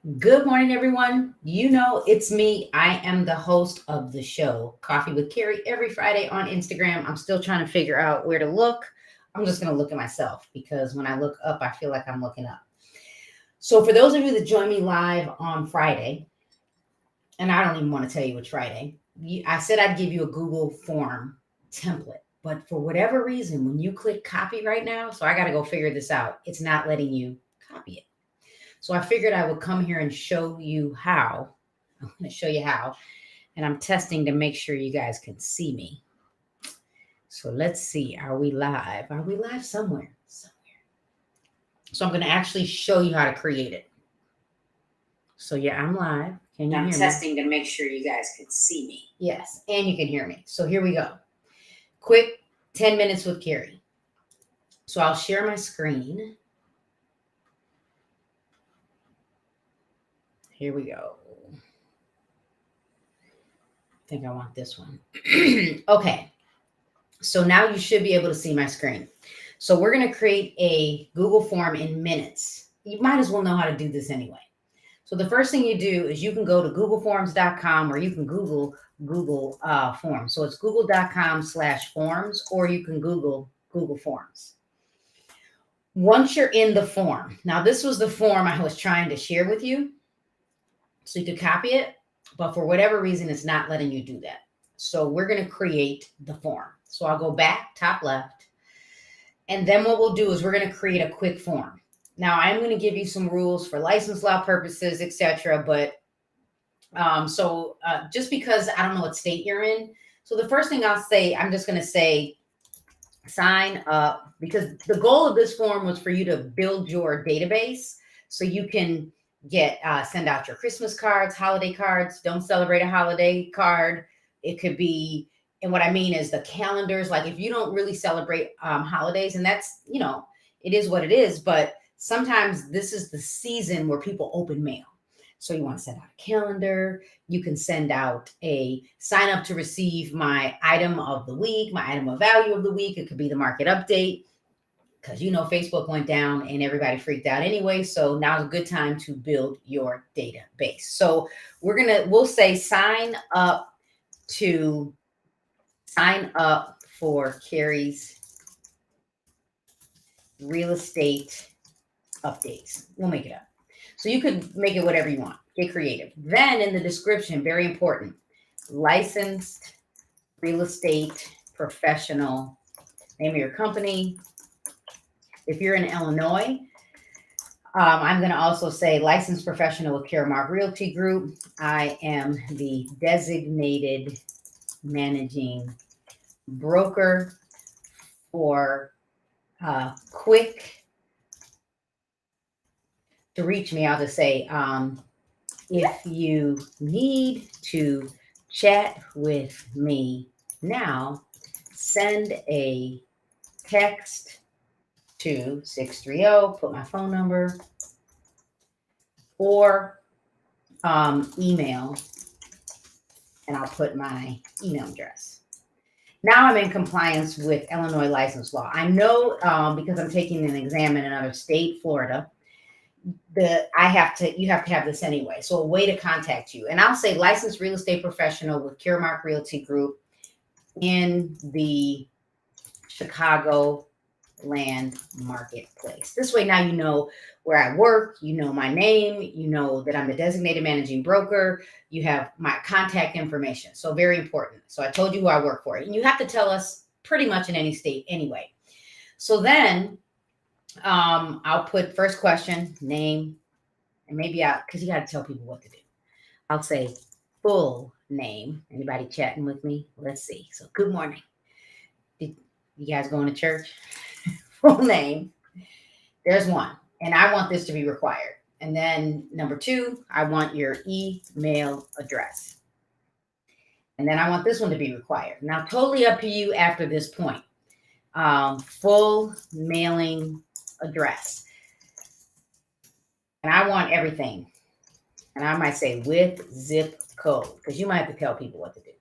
Good morning, everyone. You know, it's me. I am the host of the show, Coffee with Carrie, every Friday on Instagram. I'm still trying to figure out where to look. I'm just going to look at myself because when I look up, I feel like I'm looking up. So, for those of you that join me live on Friday, and I don't even want to tell you which Friday, I said I'd give you a Google form template. But for whatever reason, when you click copy right now, so I got to go figure this out, it's not letting you copy it. So I figured I would come here and show you how. I'm going to show you how. And I'm testing to make sure you guys can see me. So let's see. Are we live? Are we live somewhere? Somewhere. So I'm going to actually show you how to create it. So yeah, I'm live. Can you hear me? I'm testing to make sure you guys can see me. Yes, and you can hear me. So here we go. Quick 10 minutes with Carrie. So I'll share my screen. Here we go. I think I want this one. Okay. So now you should be able to see my screen. So we're going to create a Google form in minutes. You might as well know how to do this anyway. So the first thing you do is you can go to googleforms.com or you can Google Forms. So it's google.com/forms or you can Google Forms. Once you're in the form, now this was the form I was trying to share with you. So you could copy it, but for whatever reason, it's not letting you do that. So we're going to create the form. So I'll go back, top left. And then what we'll do is we're going to create a quick form. Now I'm going to give you some rules for license law purposes, etc. But just because I don't know what state you're in. So the first thing I'll say, I'm just going to say sign up because the goal of this form was for you to build your database so you can send out your Christmas cards, holiday cards. Don't celebrate a holiday card. It could be, and what I mean is the calendars. Like if you don't really celebrate holidays, and that's, it is what it is, but sometimes this is the season where people open mail. So you want to send out a calendar. You can send out a sign up to receive my item of the week, my item of value of the week. It could be the market update because Facebook went down and everybody freaked out anyway. So now's a good time to build your database. So we'll say sign up for Carrie's real estate updates. We'll make it up. So you could make it whatever you want. Get creative. Then in the description, very important, licensed real estate professional, name of your company. If you're in Illinois, I'm going to also say licensed professional with Caremark Realty Group. I am the designated managing broker for quick to reach me. I'll just say, if you need to chat with me now, send a text to 630, put my phone number, or email, and I'll put my email address. Now I'm in compliance with Illinois license law. I know because I'm taking an exam in another state, Florida, you have to have this anyway. So a way to contact you. And I'll say licensed real estate professional with Caremark Realty Group in the Chicago land marketplace. This way now you know where I work, you know my name, you know that I'm the designated managing broker, you have my contact information. So very important. So I told you who I work for. And you have to tell us pretty much in any state anyway. So then I'll put first question, name, and maybe because you got to tell people what to do. I'll say full name. Anybody chatting with me? Let's see. So good morning. You guys going to church? Full name. There's one. And I want this to be required. And then number 2, I want your email address. And then I want this one to be required. Now, totally up to you after this point. Full mailing address. And I want everything. And I might say with zip code, because you might have to tell people what to do.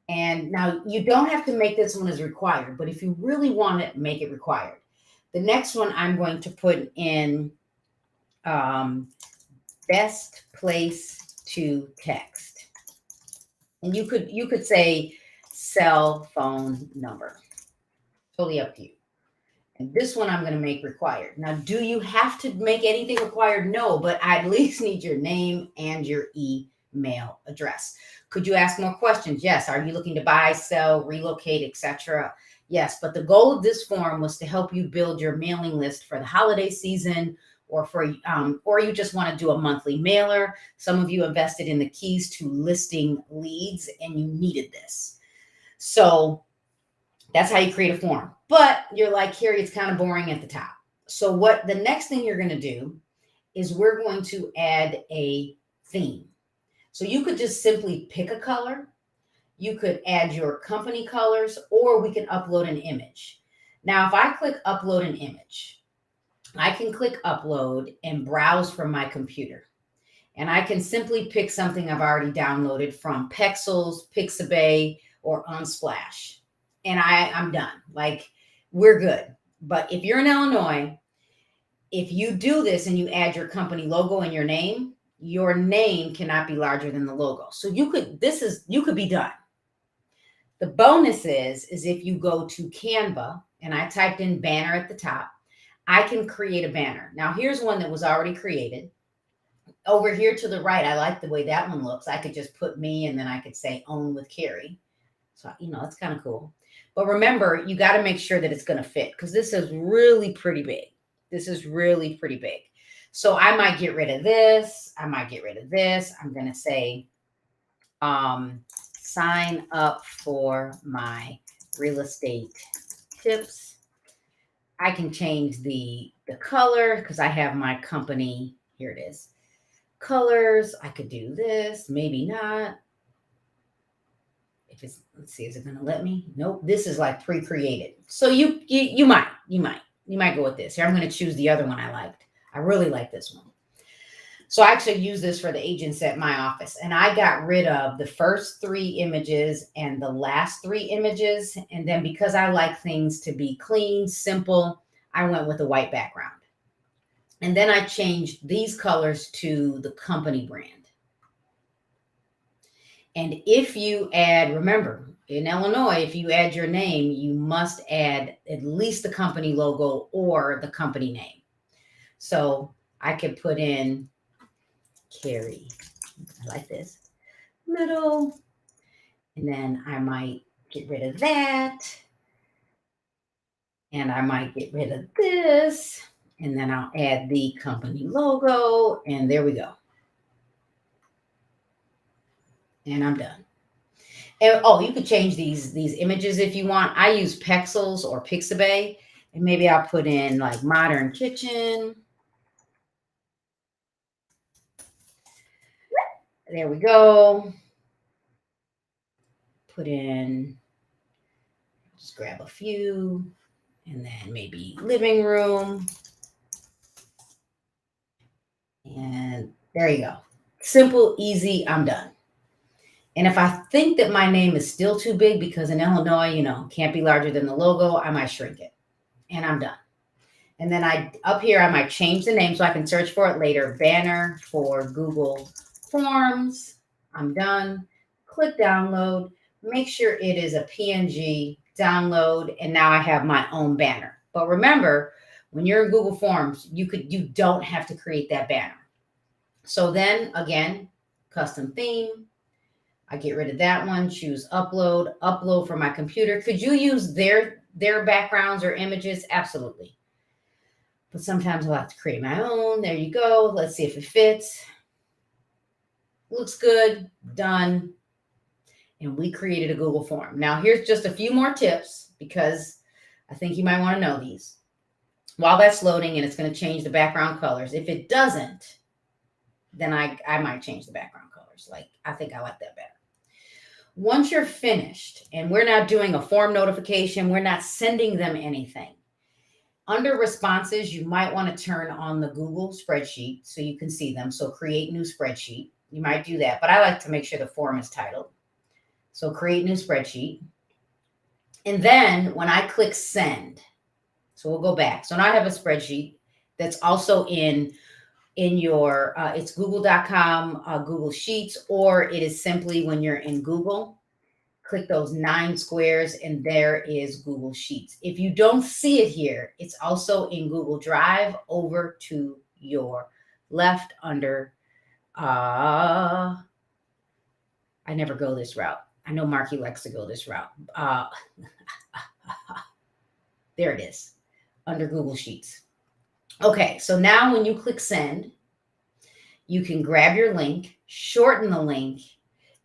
And now you don't have to make this one as required, but if you really want it, make it required. The next one I'm going to put in best place to text. And you could say cell phone number. Totally up to you. And this one I'm going to make required. Now, do you have to make anything required? No, but I at least need your name and your email address. Could you ask more questions? Yes. Are you looking to buy, sell, relocate, etc.? Yes. But the goal of this form was to help you build your mailing list for the holiday season, or you just want to do a monthly mailer. Some of you invested in the keys to listing leads and you needed this. So that's how you create a form. But you're like, Carrie, it's kind of boring at the top. So what the next thing you're going to do is we're going to add a theme. So you could just simply pick a color. You could add your company colors, or we can upload an image. Now, if I click upload an image, I can click upload and browse from my computer. And I can simply pick something I've already downloaded from Pexels, Pixabay, or Unsplash. And I'm done. Like, we're good. But if you're in Illinois, if you do this and you add your company logo and your name cannot be larger than the logo. So you could be done. The bonus is if you go to Canva and I typed in banner at the top, I can create a banner. Now, here's one that was already created. Over here to the right, I like the way that one looks. I could just put me and then I could say own with Carrie. So, that's kind of cool. But remember, you got to make sure that it's going to fit because this is really pretty big. This is really pretty big. So I might get rid of this. I might get rid of this. I'm going to say, sign up for my real estate tips. I can change the color because I have my company. Here it is. Colors. I could do this. Maybe not. Let's see, is it going to let me? Nope. This is like pre-created. So you might go with this. Here, I'm going to choose the other one I liked. I really like this one. So I actually use this for the agents at my office. And I got rid of the first 3 images and the last 3 images. And then because I like things to be clean, simple, I went with a white background. And then I changed these colors to the company brand. And if you add, remember, in Illinois, if you add your name, you must add at least the company logo or the company name. So I could put in Carrie. I like this. Middle. And then I might get rid of that. And I might get rid of this. And then I'll add the company logo. And there we go. And I'm done. And, you could change these images if you want. I use Pexels or Pixabay. And maybe I'll put in like modern kitchen. There we go. Put in, just grab a few, and then maybe living room. And there you go. Simple, easy, I'm done. And if I think that my name is still too big because in Illinois, can't be larger than the logo, I might shrink it. And I'm done. And then up here, I might change the name so I can search for it later. Banner for Google Forms. I'm done. Click download. Make sure it is a PNG download. And now I have my own banner. But remember, when you're in Google Forms, you don't have to create that banner. So then again, custom theme. I get rid of that one. Choose upload from my computer. Could you use their backgrounds or images? Absolutely. But sometimes I'll have to create my own. There you go. Let's see if it fits. Looks good. Done. And we created a Google form. Now, here's just a few more tips because I think you might want to know these. While that's loading and it's going to change the background colors. If it doesn't, then I might change the background colors. Like, I think I like that better. Once you're finished, and we're not doing a form notification, we're not sending them anything. Under responses, you might want to turn on the Google spreadsheet so you can see them. So create new spreadsheet. You might do that, but I like to make sure the form is titled. So create new spreadsheet. And then when I click send, so we'll go back. So now I have a spreadsheet that's also in in your, it's google.com, Google Sheets, or it is simply when you're in Google, click those 9 squares and there is Google Sheets. If you don't see it here, it's also in Google Drive over to your left under, I never go this route. I know Marky likes to go this route. There it is, under Google Sheets. Okay, so now when you click send, you can grab your link, shorten the link,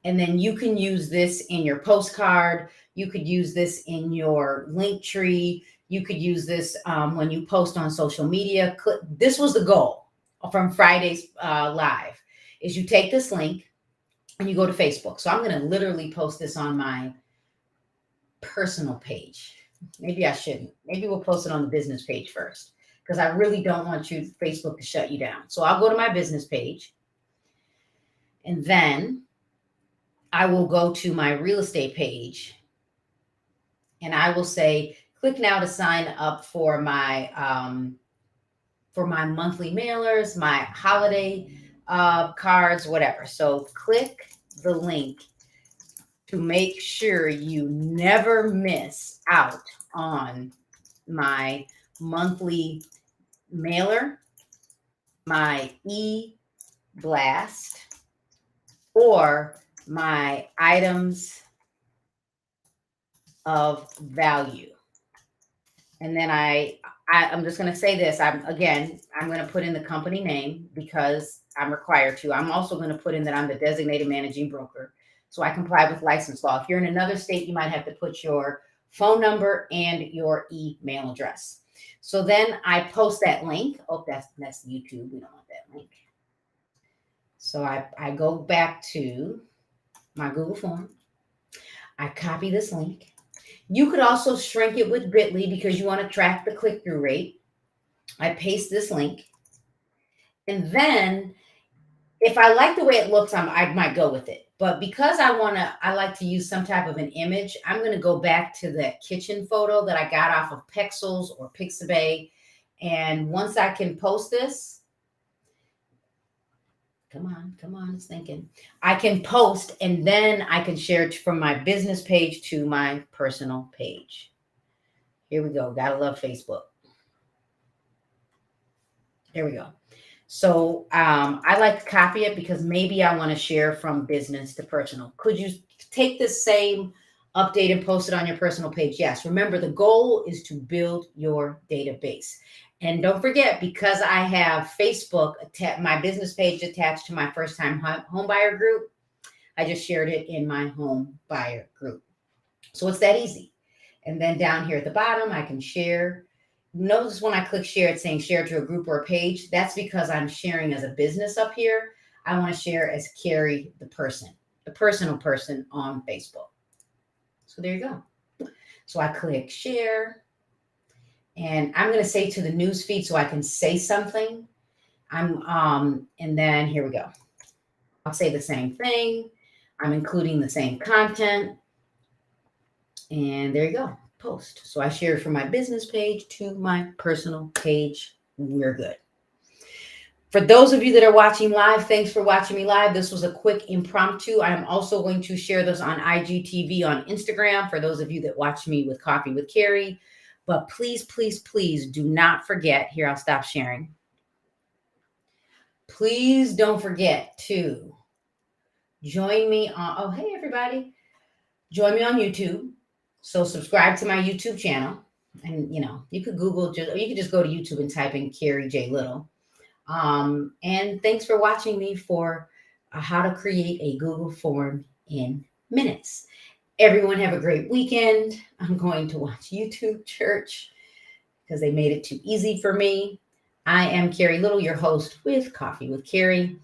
and then you can use this in your postcard. You could use this in your link tree. You could use this when you post on social media. This was the goal from Friday's live, is you take this link and you go to Facebook. So I'm going to literally post this on my personal page. Maybe I shouldn't. Maybe we'll post it on the business page first, because I really don't want Facebook to shut you down. So I'll go to my business page, and then I will go to my real estate page, and I will say, click now to sign up for my monthly mailers, my holiday cards, whatever. So click the link to make sure you never miss out on my monthly mailer, my e-blast, or my items of value. And then I'm just going to say this. I'm going to put in the company name because I'm required to. I'm also going to put in that I'm the designated managing broker, so I comply with license law. If you're in another state, you might have to put your phone number and your email address. So then I post that link. Oh, that's YouTube. We don't want that link. So I go back to my Google form. I copy this link. You could also shrink it with Bitly because you want to track the click-through rate. I paste this link. And then if I like the way it looks, I might go with it. But because I like to use some type of an image, I'm going to go back to that kitchen photo that I got off of Pexels or Pixabay. And once I can post this, come on, it's thinking. I can post, and then I can share it from my business page to my personal page. Here we go. Gotta love Facebook. There we go. So I like to copy it because maybe I want to share from business to personal. Could you take this same update and post it on your personal page? Yes. Remember, the goal is to build your database. And don't forget, because I have Facebook, my business page attached to my first-time home buyer group, I just shared it in my home buyer group. So it's that easy. And then down here at the bottom, I can share. Notice when I click share, it's saying share to a group or a page. That's because I'm sharing as a business up here. I want to share as Carrie, the personal person on Facebook. So there you go. So I click share, and I'm going to say to the news feed so I can say something. And then here we go. I'll say the same thing. I'm including the same content. And there you go. Post. So I share it from my business page to my personal page. We're good. For those of you that are watching live, thanks for watching me live. This was a quick impromptu. I am also going to share this on IGTV on Instagram for those of you that watch me with Coffee with Carrie. But please, please, please do not forget. Here, I'll stop sharing. Please don't forget to join me on, oh, hey, everybody. Join me on YouTube. So subscribe to my YouTube channel, and you could Google, you could just go to YouTube and type in Carrie J. Little. And thanks for watching me for how to create a Google form in minutes. Everyone have a great weekend. I'm going to watch YouTube Church because they made it too easy for me. I am Carrie Little, your host with Coffee with Carrie.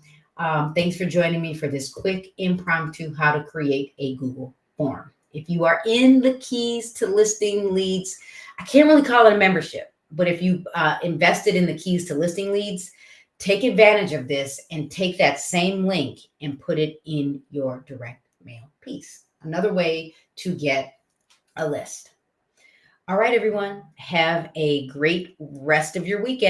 Thanks for joining me for this quick impromptu how to create a Google form. If you are in the Keys to Listing Leads, I can't really call it a membership, but if you invested in the Keys to Listing Leads, take advantage of this and take that same link and put it in your direct mail piece. Another way to get a list. All right, everyone, have a great rest of your weekend.